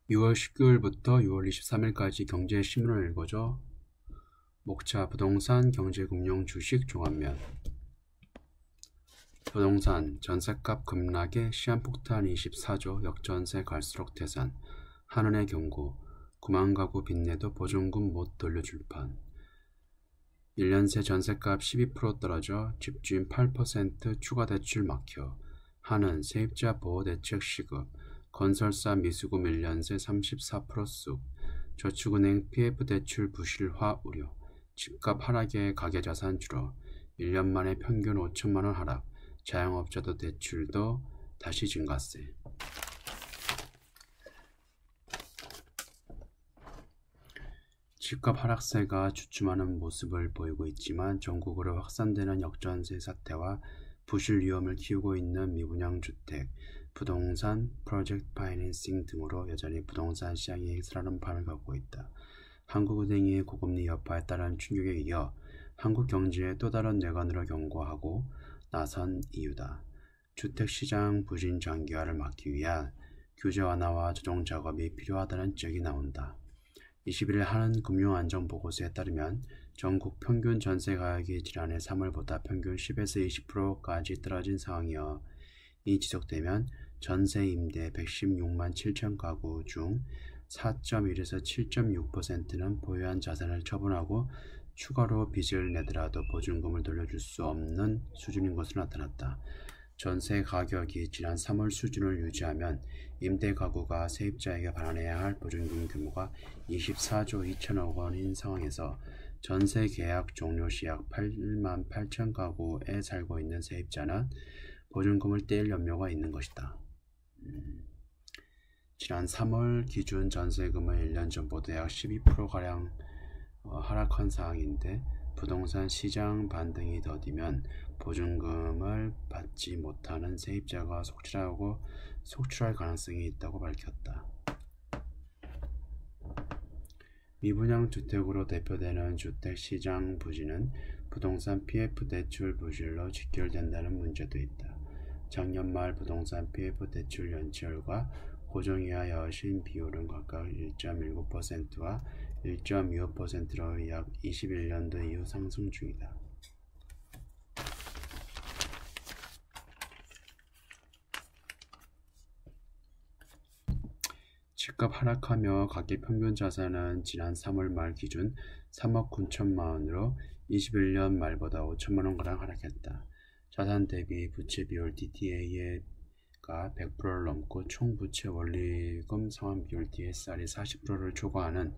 6월 19일부터 6월 23일까지 경제신문을 읽어줘. 목차 부동산, 경제금융, 주식 종합면. 부동산, 전셋값 급락에 시한폭탄 24조, 역전세 갈수록 태산. 한은의 경고, 9만 가구 빚내도 보증금 못 돌려줄 판. 1년 새 전셋값 12% 떨어져 집주인 8% 추가 대출 막혀. 한은 세입자 보호대책 시급. 건설사 미수금 1년새 34% 쑥. 저축은행 PF대출 부실화 우려. 집값 하락에 가계자산 줄어. 1년 만에 평균 5천만원 하락. 자영업자도 대출도 다시 증가세. 집값 하락세가 주춤하는 모습을 보이고 있지만 전국으로 확산되는 역전세 사태와 부실 위험을 키우고 있는 미분양 주택, 부동산, 프로젝트 파이낸싱 등으로 여전히 부동산 시장이 엑스라는 판을 갖고 있다. 한국은행의 고금리 여파에 따른 충격에 이어 한국 경제의 또 다른 뇌관으로 경고하고 나선 이유다. 주택시장 부진 장기화를 막기 위한 규제 완화와 조정 작업이 필요하다는 지적이 나온다. 21일 한은금융안정보고서에 따르면 전국 평균 전세가격이 지난해 3월보다 평균 10에서 20%까지 떨어진 상황이어 이 지속되면 전세 임대 116만 7천 가구 중 4.1에서 7.6%는 보유한 자산을 처분하고 추가로 빚을 내더라도 보증금을 돌려줄 수 없는 수준인 것으로 나타났다. 전세 가격이 지난 3월 수준을 유지하면 임대 가구가 세입자에게 반환해야 할 보증금 규모가 24조 2천억 원인 상황에서 전세 계약 종료 시 약 8만 8천 가구에 살고 있는 세입자는 보증금을 떼일 염려가 있는 것이다. 지난 3월 기준 전세금은 1년 전보다 약 12%가량 하락한 상황인데 부동산 시장 반등이 더디면 보증금을 받지 못하는 세입자가 속출할 가능성이 있다고 밝혔다. 미분양 주택으로 대표되는 주택시장 부진은 부동산 PF 대출 부실로 직결된다는 문제도 있다. 작년 말 부동산 PF 대출 연체율과 고정이하 여신 비율은 각각 1.19%와 1.25%로 약 21년도 이후 상승 중이다. 집값 하락하며 가계 평균 자산은 지난 3월 말 기준 3억 9천만 원으로 21년 말보다 5천만 원가량 하락했다. 자산 대비 부채 비율 DTA가 100%를 넘고 총 부채 원리금 상환 비율 DSR이 40%를 초과하는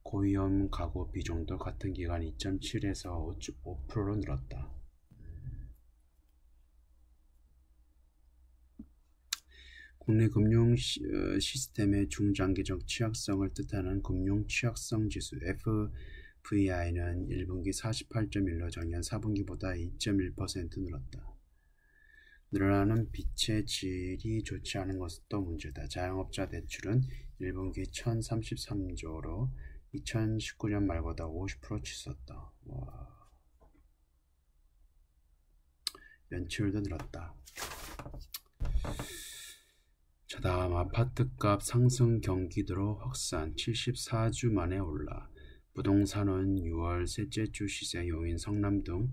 고위험 가구 비중도 같은 기간 2.7에서 5%로 늘었다. 국내 금융 시스템의 중장기적 취약성을 뜻하는 금융 취약성 지수 FVI는 1분기 48.1로 작년 4분기보다 2.1% 늘었다. 늘어나는 빚의 질이 좋지 않은 것도 문제다. 자영업자 대출은 1분기 1033조로 2019년 말보다 50% 치솟았다. 연체율도 늘었다. 자, 다음 아파트값 상승 경기도로 확산 74주 만에 올라. 부동산은 6월 셋째 주 시세 요인 성남 등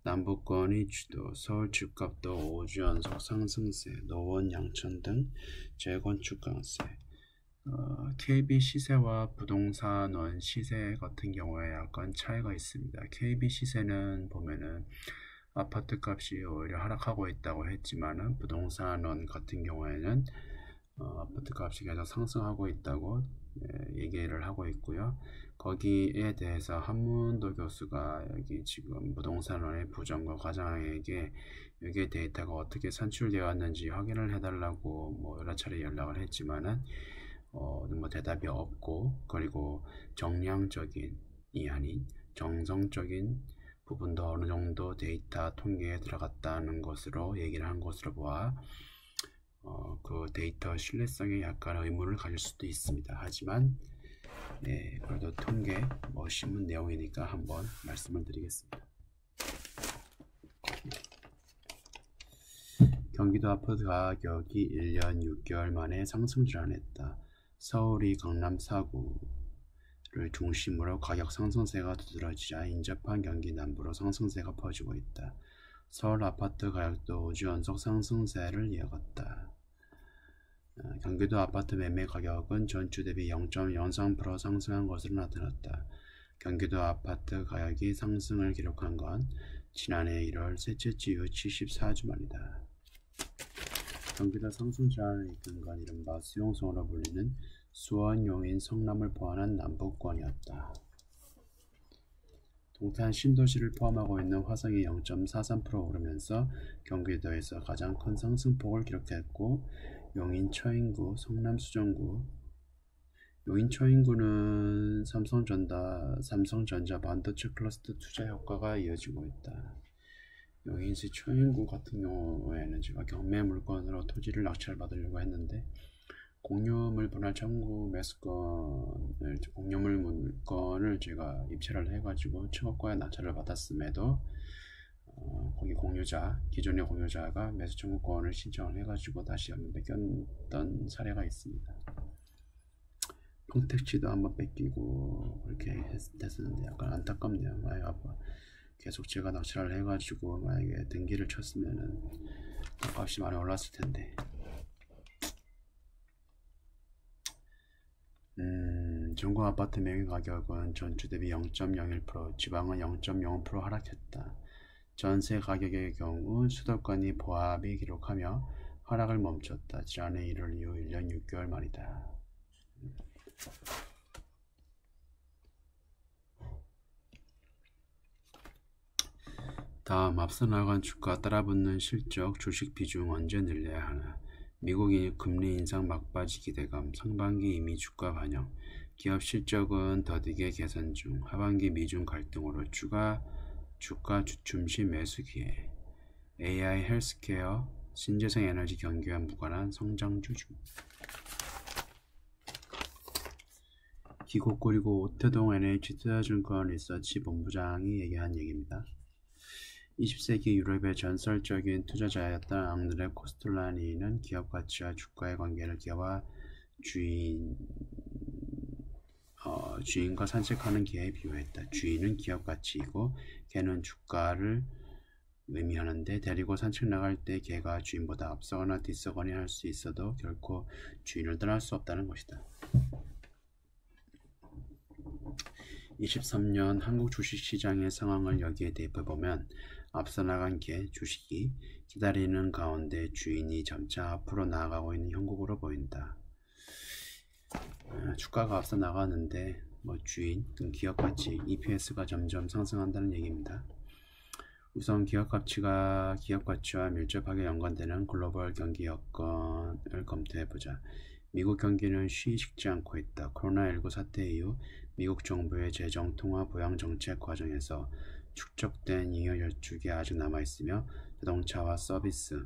남부권이 주도. 서울 집값도 5주 연속 상승세. 노원, 양천 등 재건축 강세. KB 시세와 부동산원 시세 같은 경우에 약간 차이가 있습니다. KB 시세는 보면은 아파트 값이 오히려 하락하고 있다고 했지만은 부동산원 같은 경우에는 아파트 값이 계속 상승하고 있다고 얘기를 하고 있고요. 거기에 대해서 한문도 교수가 여기 지금 부동산원의 부장과 과장에게 여기에 데이터가 어떻게 산출되었는지 확인을 해달라고 뭐 여러 차례 연락을 했지만은 뭐 대답이 없고, 그리고 정량적인이 아닌 정성적인 부분도 어느 정도 데이터 통계에 들어갔다는 것으로 얘기를 한 것으로 보아 그 데이터 신뢰성에 약간 의문을 가질 수도 있습니다. 하지만 그래도 통계 신문 내용이니까 한번 말씀을 드리겠습니다. 경기도 아파트 가격이 1년 6개월 만에 상승 전환했다. 서울이 강남 4구를 중심으로 가격 상승세가 두드러지자 인접한 경기 남부로 상승세가 퍼지고 있다. 서울 아파트 가격도 5주 연속 상승세를 이어갔다. 경기도 아파트 매매 가격은 전주 대비 0.03% 상승한 것으로 나타났다. 경기도 아파트 가격이 상승을 기록한 건 지난해 1월 셋째 주 이후 74주 만이다. 경기도 상승 전환을 이끈 건 이른바 수용성으로 불리는 수원, 용인, 성남을 포함한 남북권이었다. 동탄 신도시를 포함하고 있는 화성이 0.43% 오르면서 경기도에서 가장 큰 상승폭을 기록했고, 용인 처인구, 성남 수정구, 용인 처인구는 삼성전자 반도체 클러스터 투자 효과가 이어지고 있다. 용인시 처인구 같은 경우에는 제가 경매 물건으로 토지를 낙찰 받으려고 했는데 공유물 분할 청구 매수권을 공유물 물건을 제가 입찰을 해가지고 청구가에 낙찰을 받았음에도 거기 공유자, 기존의 공유자가 매수 청구권을 신청을 해가지고 다시 한번 뺏겼던 사례가 있습니다. 평택지도 한번 뺏기고 그렇게 했었는데 약간 안타깝네요. 계속 제가 낙찰을 해가지고 만약에 등기를 쳤으면은 값이 많이 올랐을 텐데. 전국 아파트 매매 가격은 전주 대비 0.01%, 지방은 0.05% 하락했다. 전세 가격의 경우 수도권이 보합이 기록하며 하락을 멈췄다. 지난해 1월 이후 1년 6개월 만이다. 다음 앞서 나간 주가 따라붙는 실적, 주식 비중 언제 늘려야 하나? 미국이 금리 인상 막바지 기대감, 상반기 이미 주가 반영, 기업 실적은 더디게 개선 중, 하반기 미중 갈등으로 주가 주춤 시 매수 기회, AI 헬스케어, 신재생 에너지 경기와 무관한 성장주 중. 기곡 그리고 오태동 NH투자증권 리서치 본부장이 얘기한 얘기입니다. 20세기 유럽의 전설적인 투자자였던 앙드레 코스톨라니는 기업 가치와 주가의 관계를 개와 주인과 산책하는 개에 비유했다. 주인은 기업 가치이고 개는 주가를 의미하는데 데리고 산책 나갈 때 개가 주인보다 앞서거나 뒤서거나 할 수 있어도 결코 주인을 떠날 수 없다는 것이다. 23년 한국 주식시장의 상황을 여기에 대입해보면 앞서 나간 개, 주식이 기다리는 가운데 주인이 점차 앞으로 나아가고 있는 형국으로 보인다. 주가가 앞서 나가는데 주인, 기업 가치, EPS가 점점 상승한다는 얘기입니다. 우선 기업 가치와 밀접하게 연관되는 글로벌 경기 여건을 검토해보자. 미국 경기는 쉬이 식지 않고 있다. 코로나19 사태 이후 미국 정부의 재정 통화 보양 정책 과정에서 축적된 잉여 저축이 아직 남아있으며 자동차와 서비스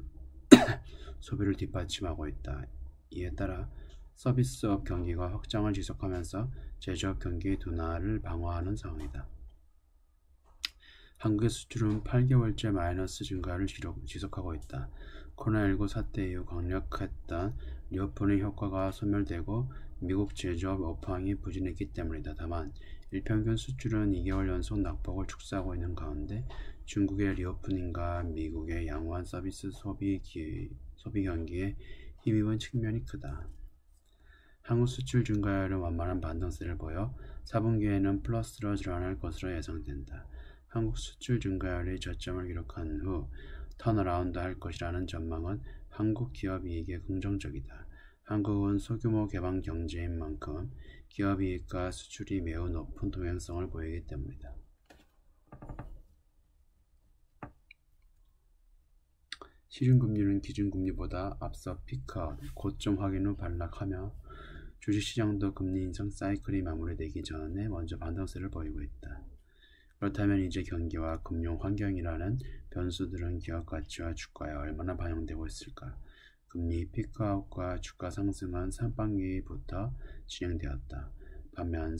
소비를 뒷받침하고 있다. 이에 따라 서비스업 경기가 확장을 지속하면서 제조업 경기 둔화를 방어하는 상황이다. 한국의 수출은 8개월째 마이너스 증가를 지속하고 있다. 코로나19 사태 이후 강력했던 리오프닝 효과가 소멸되고 미국 제조업 업황이 부진했기 때문이다. 다만 일평균 수출은 2개월 연속 낙폭을 축소하고 있는 가운데 중국의 리오프닝과 미국의 양호한 서비스 소비 경기에 힘입은 측면이 크다. 한국 수출 증가율은 완만한 반등세를 보여 4분기에는 플러스로 전환할 것으로 예상된다. 한국 수출 증가율이 저점을 기록한 후 턴어라운드 할 것이라는 전망은 한국 기업 이익에 긍정적이다. 한국은 소규모 개방 경제인 만큼 기업 이익과 수출이 매우 높은 동행성을 보이기 때문이다. 시중금리는 기준금리보다 앞서 피크아웃, 고점 확인 후 반락하며 주식시장도 금리 인상 사이클이 마무리되기 전에 먼저 반등세를 보이고 있다. 그렇다면 이제 경기와 금융 환경이라는 변수들은 기업 가치와 주가에 얼마나 반영되고 있을까? 금리 피크아웃과 주가 상승은 상반기부터 진행되었다. 반면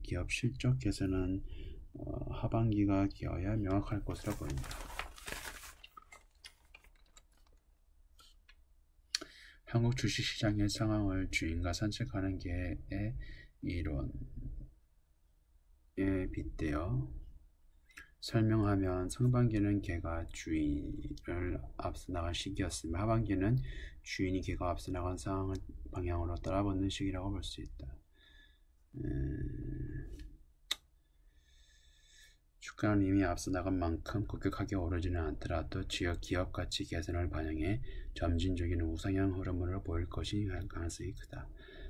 기업 실적 개선은 하반기가 기어야 명확할 것으로 보인다. 한국 주식시장의 상황을 주인과 산책하는 개의 이론에 빗대어 설명하면 상반기는 개가 주인을 앞서 나간 시기였으며 하반기는 주인이 개가 앞서 나간 상황을 방향으로 따라붙는 시기라고 볼 수 있다. 주가는 이미 앞서 나간 만큼 급격하게 오르지는 않더라도 지역 기업 가치 개선을 반영해 점진적인 우상향 흐름으로 보일 것이 가능성이 크다.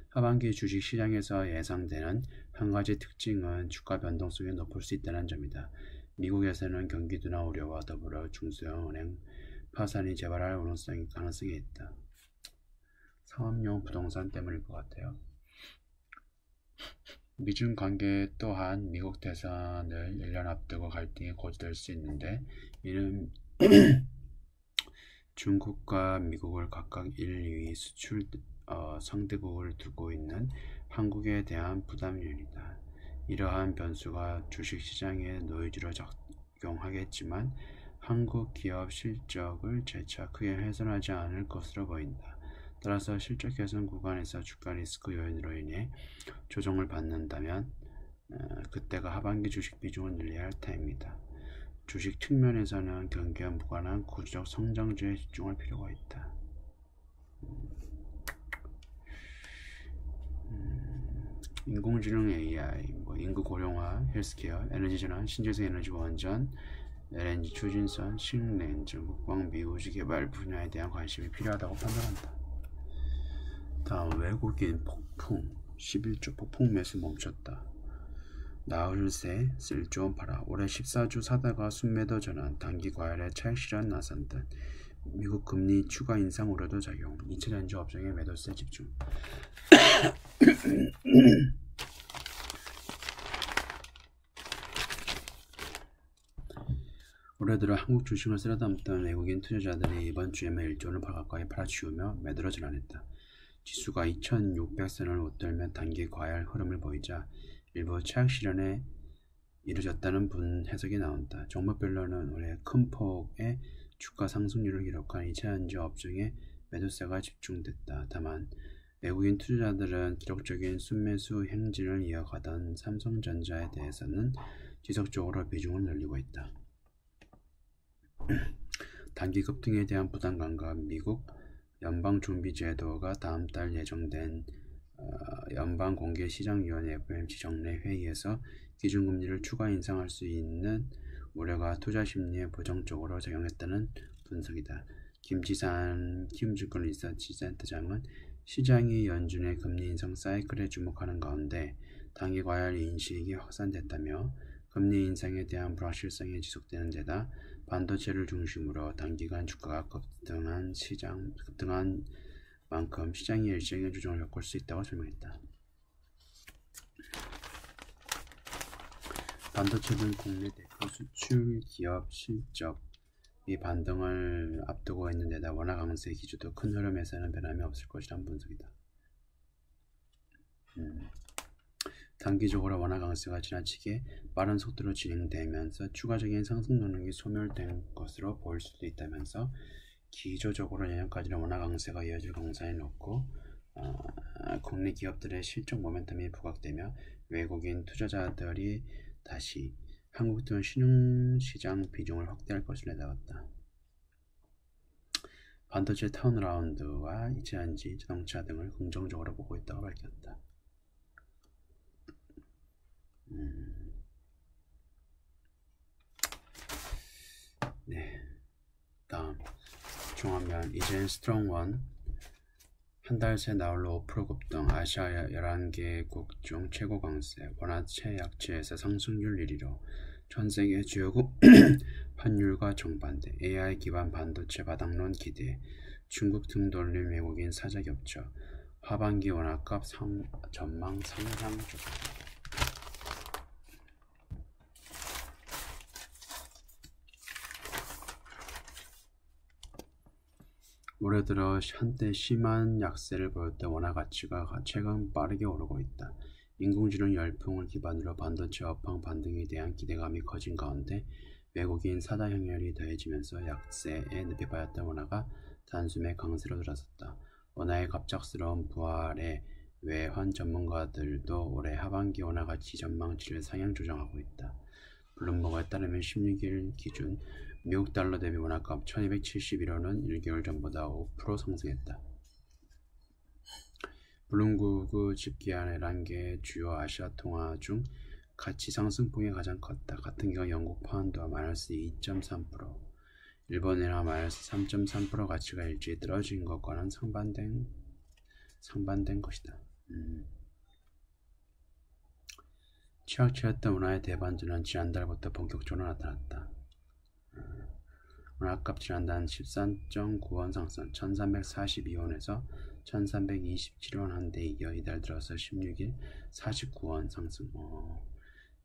하반기 주식시장에서 예상되는 한 가지 특징은 주가 변동성이 높을 수 있다는 점이다. 미국에서는 경기 둔화 우려와 더불어 중소형 은행 파산이 재발할 가능성이 있다. 상업용 부동산 때문일 것 같아요. 미중 관계 또한 미국 대선을 1년 앞두고 갈등이 고조될 수 있는데 이는 중국과 미국을 각각 1, 2위 수출 상대국을 두고 있는 한국에 대한 부담 요인이다. 이러한 변수가 주식시장의 노이즈로 작용하겠지만 한국 기업 실적을 재차 크게 훼손하지 않을 것으로 보인다. 따라서 실적 개선 구간에서 주가 리스크 요인으로 인해 조정을 받는다면 그때가 하반기 주식 비중을 늘려야 할 타입니다. 주식 측면에서는 경기와 무관한 구조적 성장주에 집중할 필요가 있다. 인공지능 AI, 인구 고령화, 헬스케어, 에너지 전환, 신재생 에너지 원전, LNG 추진선, 신렌즈, 국방비, 우주 개발 분야에 대한 관심이 필요하다고 판단한다. 다음 외국인 폭풍 11조 폭풍 매수 멈췄다. 나흘 새 쓸좀 팔아 올해 14주 사다가 순매도 전환 단기 과열에 차익 실현 나선 듯 미국 금리 추가 인상 우려도 작용 2차전지 업종의 매도세 집중 올해 들어 한국 주식을 쓸어담던 외국인 투자자들이 이번 주에만 1조를 가까이 팔아치우며 매도로 전환했다. 지수가 2600선을 웃돌며 단기 과열 흐름을 보이자 일부 차익 실현에 이루어졌다는 해석이 나온다. 종목별로는 올해 큰 폭의 주가 상승률을 기록한 2차전지 업종에 매도세가 집중됐다. 다만 외국인 투자자들은 기록적인 순매수 행진을 이어가던 삼성전자에 대해서는 지속적으로 비중을 늘리고 있다. 단기 급등에 대한 부담감과 미국 연방준비제도가 다음 달 예정된 연방공개시장위원회 FOMC 정례 회의에서 기준금리를 추가 인상할 수 있는 우려가 투자심리에 부정적으로 작용했다는 분석이다. 김증권 리서치 센터장은 시장이 연준의 금리 인상 사이클에 주목하는 가운데 단기 과열 인식이 확산됐다며 금리 인상에 대한 불확실성이 지속되는 데다 반도체를 중심으로 단기간 주가가 급등한 만큼 시장이 일시적인 조정을 겪을 수 있다고 설명했다. 반도체는 국내 대표 수출 기업 실적이 반등을 앞두고 있는 데다 원화 강세 기조도 큰 흐름에서는 변함이 없을 것이라는 분석이다. 단기적으로 원화 강세가 지나치게 빠른 속도로 진행되면서 추가적인 상승 능력이 소멸된 것으로 보일 수도 있다면서 기조적으로 내년까지는 원화 강세가 이어질 가능성이 높고 국내 기업들의 실적 모멘텀이 부각되며 외국인 투자자들이 다시 한국 등 신흥시장 비중을 확대할 것을 내다봤다. 반도체 턴어라운드와 2차전지, 자동차 등을 긍정적으로 보고 있다고 밝혔다. 네, 다음 종합면 이젠 스트롱원 한 달 새 나홀로 5% 급등 아시아 11개국 중 최고 강세 원화체 약세에서 상승률 1위로 전세계 주요국 환율과 정반대 AI 기반 반도체 바닥론 기대 중국 등 돌림 외국인 사자 겹쳐 하반기 원화값 전망 상향 중 올해 들어 한때 심한 약세를 보였던 원화 가치가 최근 빠르게 오르고 있다. 인공지능 열풍을 기반으로 반도체 업황 반등에 대한 기대감이 커진 가운데 외국인 사다 행렬이 더해지면서 약세에 늪에 빠졌던 원화가 단숨에 강세로 들어섰다. 원화의 갑작스러운 부활에 외환 전문가들도 올해 하반기 원화 가치 전망치를 상향 조정하고 있다. 블룸버그에 따르면 16일 기준 미국 달러 대비 원화값 1271원은 1개월 전보다 5% 상승했다. 블룸버그 집계한 11개 주요 아시아 통화 중 가치 상승폭이 가장 컸다. 같은 기간 영국 파운드와 마이너스 2.3%, 일본 엔화 마이너스 3.3% 가치가 일제히 떨어진 것과는 상반된 것이다. 취약체였던 원화의 대반전은 지난달부터 본격적으로 나타났다. 원화값 지난달 13.9원 상승 1342원에서 1327원 한데 이어 이달 들어서 16일 49원 상승.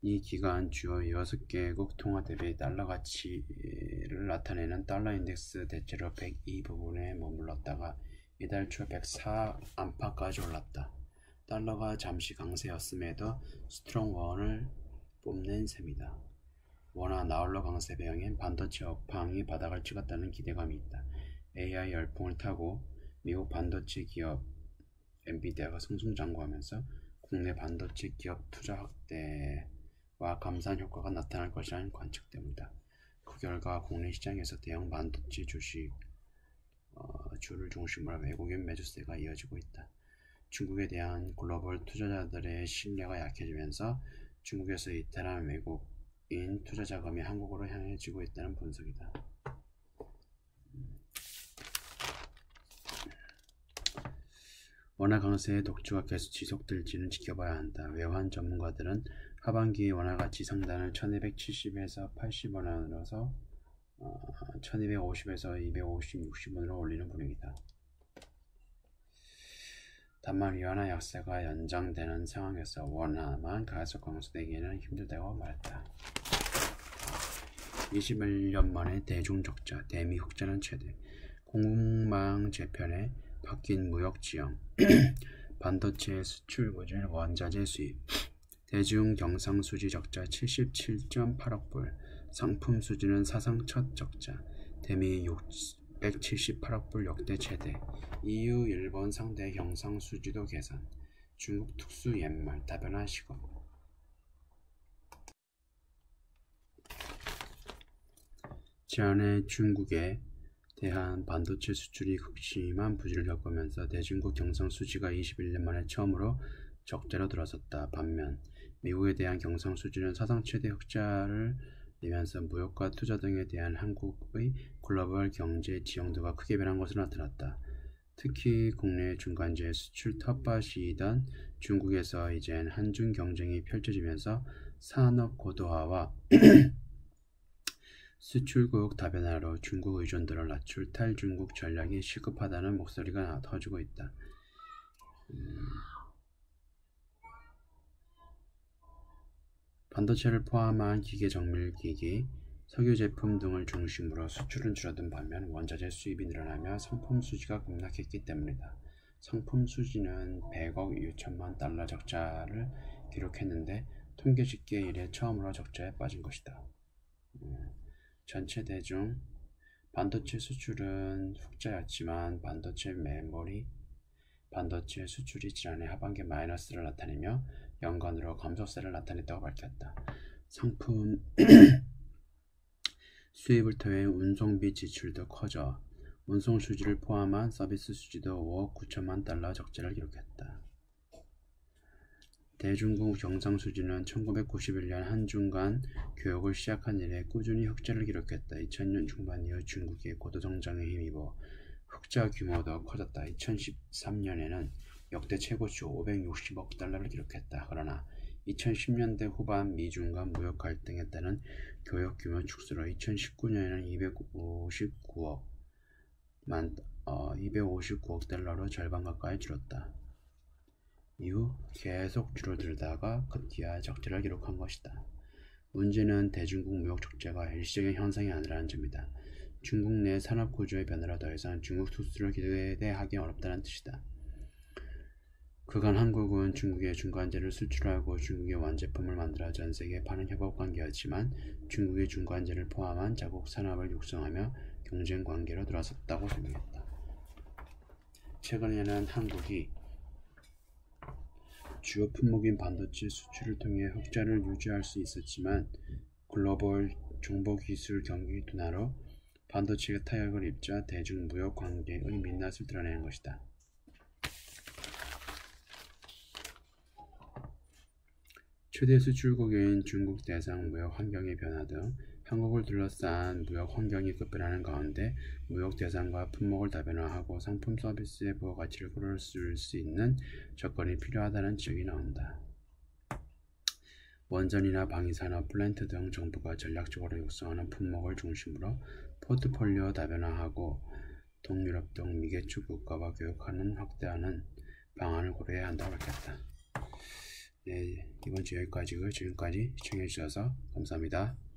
이 기간 주요 6개국 통화 대비 달러 가치를 나타내는 달러 인덱스 대체로 102 부분에 머물렀다가 이달 초 104 안팎까지 올랐다. 달러가 잠시 강세였음에도 스트롱 원을 뽐낸 셈이다. 원화 나홀로 강세 배경엔 반도체 업황이 바닥을 찍었다는 기대감이 있다. AI 열풍을 타고 미국 반도체 기업 엔비디아가 승승장구하면서 국내 반도체 기업 투자 확대와 감산 효과가 나타날 것이라는 관측 때문이다. 그 결과 국내 시장에서 대형 반도체 주식 주를 중심으로 외국인 매수세가 이어지고 있다. 중국에 대한 글로벌 투자자들의 신뢰가 약해지면서 중국에서 이탈한 외국인 투자 자금이 한국으로 향해지고 있다는 분석이다. 원화 강세의 독주가 계속 지속될지는 지켜봐야 한다. 외환 전문가들은 하반기 원화 가치 상단을 1270에서 80원으로서 1250에서 250, 60원으로 올리는 분위기다. 다만 위안화 약세가 연장되는 상황에서 원화만 가속 강수되기에는 힘들다고 말했다. 21년 만에 대중 적자, 대미 흑자는 최대. 공급망 재편에 바뀐 무역 지형, 반도체 수출 구질, 원자재 수입, 대중 경상수지 적자 77.8억 불, 상품 수지는 사상 첫 적자, 대미 678억 불 역대 최대, EU, 일본 상대 경상수지도 계산, 중국 특수 연말, 다변화 시급. 지난해 중국에 대한 반도체 수출이 극심한 부진을 겪으면서 대중국 경상수지가 21년 만에 처음으로 적자로 들어섰다. 반면 미국에 대한 경상수지는 사상 최대 흑자를 내면서 무역과 투자 등에 대한 한국의 글로벌 경제 지형도가 크게 변한 것으로 나타났다. 특히 국내 중간재 수출 텃밭이던 중국에서 이젠 한중 경쟁이 펼쳐지면서 산업 고도화와 수출국 다변화로 중국 의존도를 낮출 탈중국 전략이 시급하다는 목소리가 터지고 있다. 반도체를 포함한 기계정밀기기, 석유제품 등을 중심으로 수출은 줄어든 반면 원자재 수입이 늘어나며 상품 수지가 급락했기 때문이다. 상품 수지는 100억 6천만 달러 적자를 기록했는데 통계 집계 이래 처음으로 적자에 빠진 것이다. 전체 대중 반도체 수출은 흑자였지만 반도체 수출이 지난해 하반기 마이너스를 나타내며 연간으로 감소세를 나타냈다고 밝혔다. 상품 수입을 통해 운송비 지출도 커져 운송 수지를 포함한 서비스 수지도 5억 9천만 달러 적자를 기록했다. 대중국 경상수지는 1991년 한중간 교역을 시작한 이래 꾸준히 흑자를 기록했다. 2000년 중반 이후 중국의 고도성장에 힘입어 흑자 규모도 커졌다. 2013년에는 역대 최고치 560억 달러를 기록했다. 그러나 2010년대 후반 미중 간 무역 갈등에 따른 교역 규모 축소로 2019년에는 259억 달러로 절반 가까이 줄었다. 이후 계속 줄어들다가 급기야 적자를 기록한 것이다. 문제는 대중국 무역 적자가 일시적인 현상이 아니라는 점이다. 중국 내 산업 구조의 변화로 더 이상 중국 수출을 기대하기 어렵다는 뜻이다. 그간 한국은 중국에 중간재를 수출하고 중국의 완제품을 만들어 전 세계에 파는 협업관계였지만 중국의 중간재를 포함한 자국 산업을 육성하며 경쟁관계로 들어섰다고 설명했다. 최근에는 한국이 주요 품목인 반도체 수출을 통해 흑자를 유지할 수 있었지만 글로벌 정보기술 경기 둔화로 반도체가 타격을 입자 대중무역 관계의 민낯을 드러내는 것이다. 최대 수출국인 중국 대상 무역 환경의 변화 등 한국을 둘러싼 무역 환경이 급변하는 가운데 무역 대상과 품목을 다변화하고 상품 서비스의 부가가치를 끌어올릴 수 있는 조건이 필요하다는 지적이 나온다. 원전이나 방위산업, 플랜트 등 정부가 전략적으로 육성하는 품목을 중심으로 포트폴리오 다변화하고 동유럽 등 미개척 국가와 교역하는 확대하는 방안을 고려해야 한다고 밝혔다. 네, 이번 주 여기까지고요. 지금까지 시청해주셔서 감사합니다.